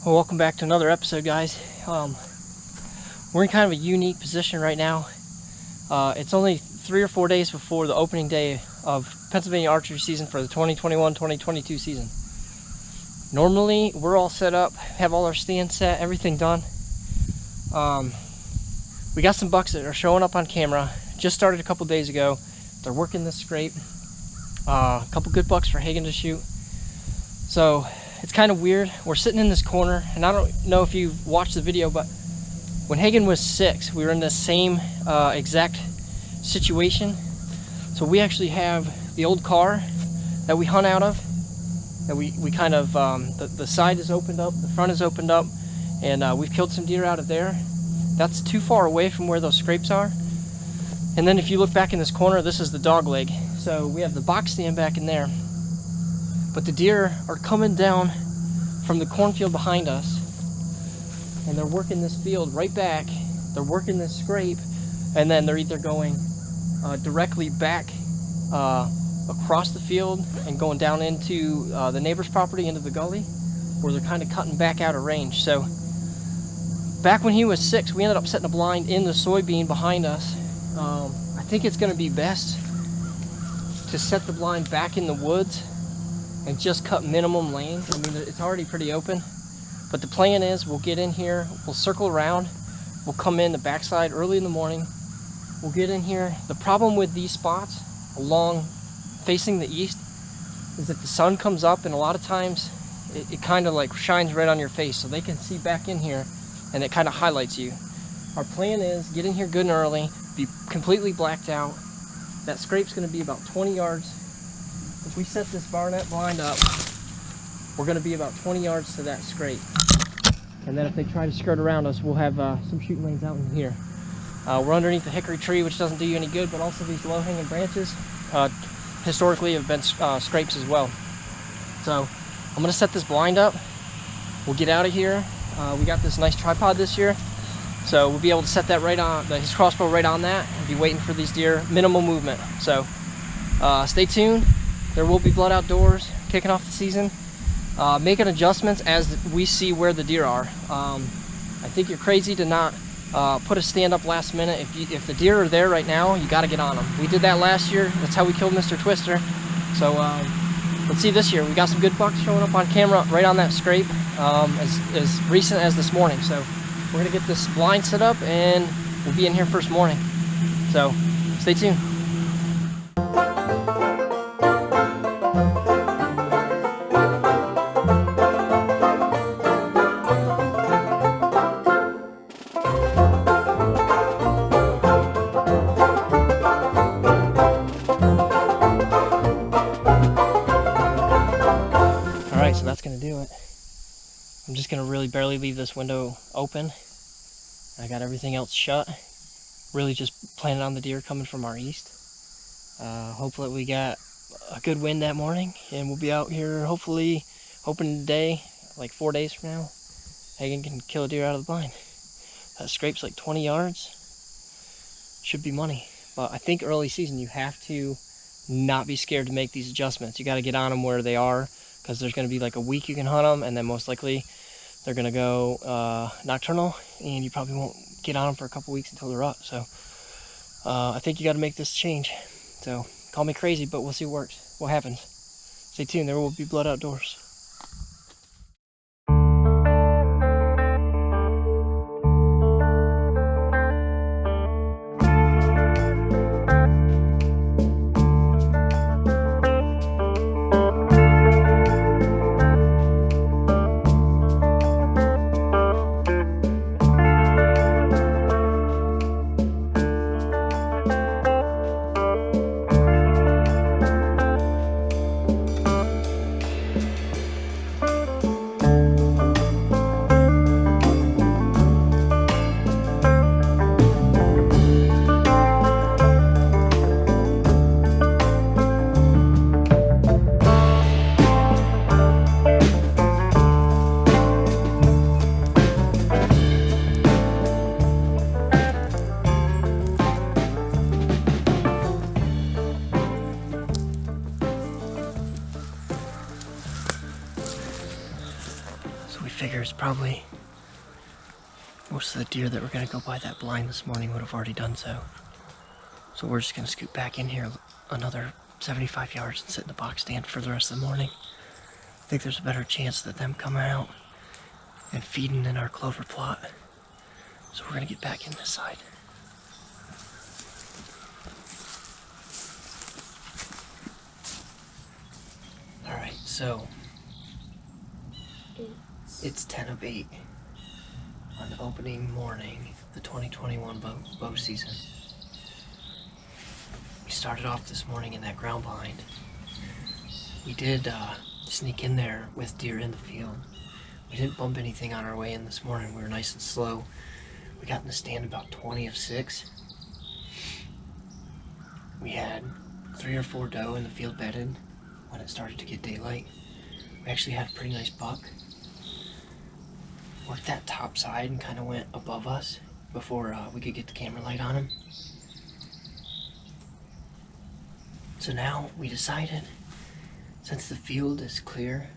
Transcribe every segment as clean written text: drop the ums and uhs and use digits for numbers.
Well, welcome back to another episode, guys. We're in kind of a unique position right now. It's only 3 or 4 days before the opening day of Pennsylvania archery season for the 2021-2022 season. Normally, we're all set up, have all our stands set, everything done. We got some bucks that are showing up on camera. Just started a couple days ago. They're working this scrape. A couple good bucks for Hagen to shoot. So it's kind of weird. We're sitting in this corner, and I don't know if you've watched the video, but when Hagen was 6, we were in the same exact situation. So we actually have the old car that we hunt out of, that we kind of, the side is opened up, the front is opened up, and we've killed some deer out of there. That's too far away from where those scrapes are. And then if you look back in this corner, this is the dog leg. So we have the box stand back in there. But the deer are coming down from the cornfield behind us, and they're working this field right back. They're working this scrape, and then they're either going directly back across the field and going down into the neighbor's property, into the gully, or they're kind of cutting back out of range. So back when he was 6, we ended up setting a blind in the soybean behind us. I think it's going to be best to set the blind back in the woods and just cut minimum lane. I mean, it's already pretty open, but the plan is we'll get in here, we'll circle around, we'll come in the backside early in the morning, we'll get in here. The problem with these spots along facing the east is that the sun comes up, and a lot of times it kind of like shines right on your face, so they can see back in here, and it kind of highlights you. Our plan is get in here good and early, be completely blacked out. That scrape's going to be about 20 yards. If we set this Barronett blind up, we're going to be about 20 yards to that scrape. And then if they try to skirt around us, we'll have some shooting lanes out in here. We're underneath the hickory tree, which doesn't do you any good, but also these low-hanging branches historically have been scrapes as well. So I'm going to set this blind up. We'll get out of here. We got this nice tripod this year, so we'll be able to set that right on, his crossbow right on that, and be waiting for these deer, minimal movement. So stay tuned. There will be blood outdoors kicking off the season. Making adjustments as we see where the deer are. I think you're crazy to not put a stand up last minute. If the deer are there right now, you got to get on them. We did that last year. That's how we killed Mr. Twister. So let's see this year. We got some good bucks showing up on camera right on that scrape as recent as this morning. So we're gonna get this blind set up, and we'll be in here first morning. So stay tuned. Alright, so that's going to do it. I'm just going to really barely leave this window open. I got everything else shut. Really just planning on the deer coming from our east. Hopefully we got a good wind that morning, and we'll be out here hopefully, hoping today, like 4 days from now, Hagen can kill a deer out of the blind. That scrape's like 20 yards. Should be money. But I think early season you have to not be scared to make these adjustments. You got to get on them where they are, because there's going to be like a week you can hunt them, and then most likely they're going to go nocturnal, and you probably won't get on them for a couple weeks until they're up. So I think you got to make this change. So call me crazy, but we'll see what happens. Stay tuned. There will be blood outdoors. So we figure it's probably most of the deer that were gonna go by that blind this morning would have already done so. So we're just gonna scoot back in here another 75 yards and sit in the box stand for the rest of the morning. I think there's a better chance that them coming out and feeding in our clover plot. So we're gonna get back in this side. Alright, so it's 10 of 8 on opening morning, the 2021 bow season. We started off this morning in that ground blind. We did sneak in there with deer in the field. We didn't bump anything on our way in this morning. We were nice and slow. We got in the stand about 20 of 6. We had 3 or 4 doe in the field bedded when it started to get daylight. We actually had a pretty nice buck. Worked that top side and kind of went above us before we could get the camera light on him. So now we decided, since the field is clear,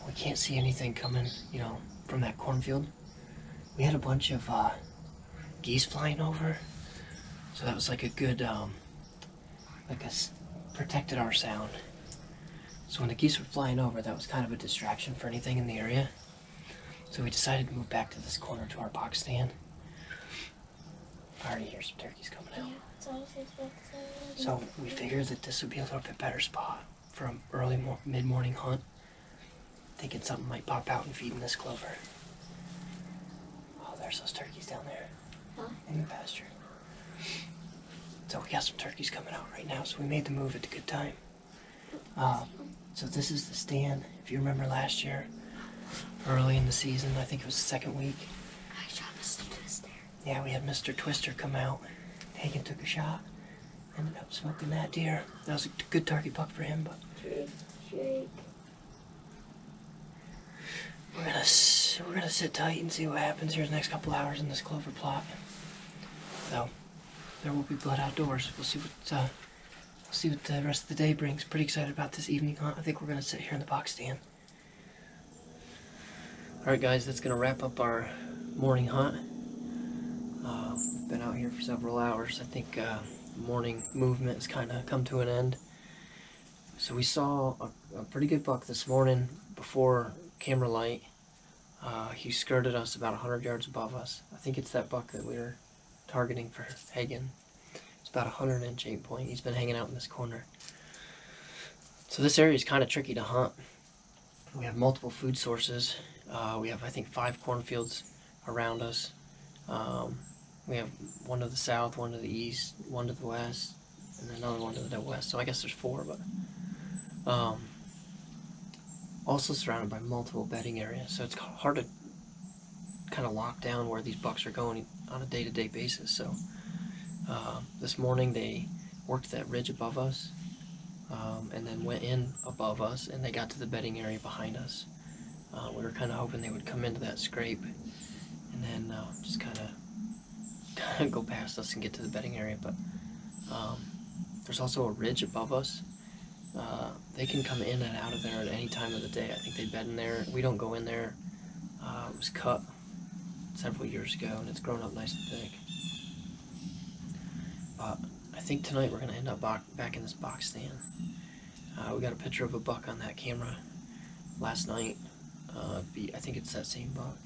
we can't see anything coming, from that cornfield. We had a bunch of geese flying over, so that was like a good, protected our sound. So when the geese were flying over, that was kind of a distraction for anything in the area. So we decided to move back to this corner to our box stand. I already hear some turkeys coming out. So we figured that this would be a little bit better spot for an early mid-morning hunt. Thinking something might pop out and feed in this clover. Oh, there's those turkeys down there in the pasture. So we got some turkeys coming out right now, so we made the move at a good time. So this is the stand. If you remember last year, early in the season, I think it was the second week. I shot Mr. Twister. Yeah, we had Mr. Twister come out. Hagen took a shot. Ended up smoking that deer. That was a good turkey buck for him, but Shake. we're gonna sit tight and see what happens here the next couple hours in this clover plot. So there will be blood outdoors. We'll see what the rest of the day brings. Pretty excited about this evening hunt. I think we're gonna sit here in the box stand. Alright guys, that's gonna wrap up our morning hunt. We've been out here for several hours. I think morning movement has kind of come to an end. So we saw a pretty good buck this morning before camera light. He skirted us about 100 yards above us. I think it's that buck that we were targeting for Hagen. It's about 100-inch aim point. He's been hanging out in this corner. So this area is kind of tricky to hunt. We have multiple food sources. We have, I think, 5 cornfields around us. We have one to the south, one to the east, one to the west, and another one to the west. So I guess there's 4, but also surrounded by multiple bedding areas. So it's hard to kind of lock down where these bucks are going on a day-to-day basis. So this morning they worked that ridge above us and then went in above us, and they got to the bedding area behind us. We were kind of hoping they would come into that scrape and then just kind of go past us and get to the bedding area. But there's also a ridge above us. They can come in and out of there at any time of the day. I think they bed in there. We don't go in there. It was cut several years ago, and it's grown up nice and thick. But I think tonight we're going to end up back in this box stand. We got a picture of a buck on that camera last night. I think it's that same buck.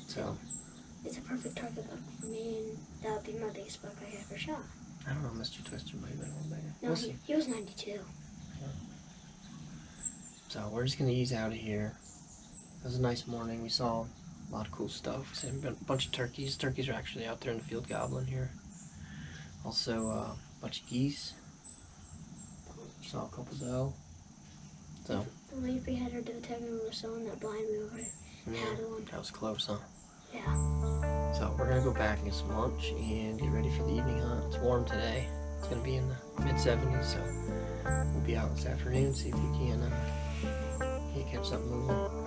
So It's a perfect target buck for me, and that would be my biggest buck I ever shot. I don't know, Mr. Twister might have been a little bigger. No, We'll see. he was 92. Yeah. So we're just going to ease out of here. It was a nice morning. We saw a lot of cool stuff. We saw a bunch of turkeys. Turkeys are actually out there in the field gobbling here. Also a bunch of geese. Saw a couple doe. So The late we had our doe tag and we were selling that blind mover. Had one. that was close, huh? Yeah. So we're going to go back and get some lunch and get ready for the evening hunt. It's warm today. It's going to be in the mid-70s, so we'll be out this afternoon, see if we can catch something moving.